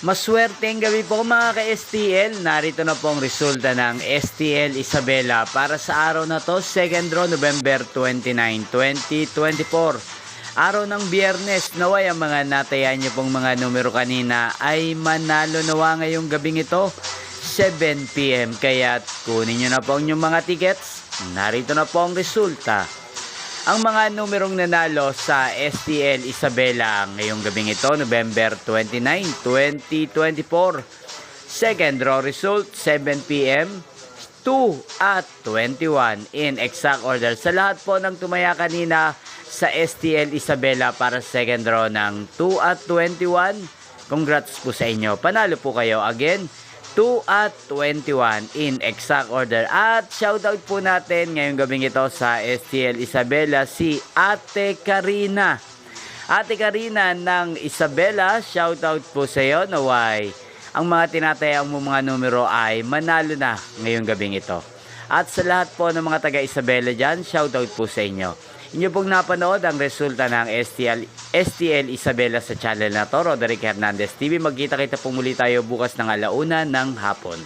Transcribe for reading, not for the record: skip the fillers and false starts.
Maswerteng gabi po mga ka-STL. Narito na po ang resulta ng STL Isabela para sa araw na to, 2nd draw, November 29, 2024. Araw ng Biyernes, naway ang mga natayan nyo pong mga numero kanina ay manalo nawa ngayong gabing ito, 7 PM. Kaya kunin nyo na po ang inyong mga tickets. Narito na po ang resulta. Ang mga numerong nanalo sa STL Isabela ngayong gabing ito, November 29, 2024. Second draw result, 7 PM, 2 at 21 in exact order. Sa lahat po ng tumaya kanina sa STL Isabela para second draw ng 2 at 21, congrats po sa inyo. Panalo po kayo again. 2 at 21 in exact order. At shoutout po natin ngayong gabing ito sa STL Isabela si Ate Karina. Ate Karina ng Isabela, shoutout po sa iyo. Naway, ang mga tinatayang mo mga numero ay manalo na ngayong gabing ito. At sa lahat po ng mga taga Isabela dyan, shoutout po sa inyo. Inyo pong napanood ang resulta ng STL Isabela sa channel na to, Roderick Hernandez TV. Magkita-kita po muli tayo bukas ng 1:00 ng hapon.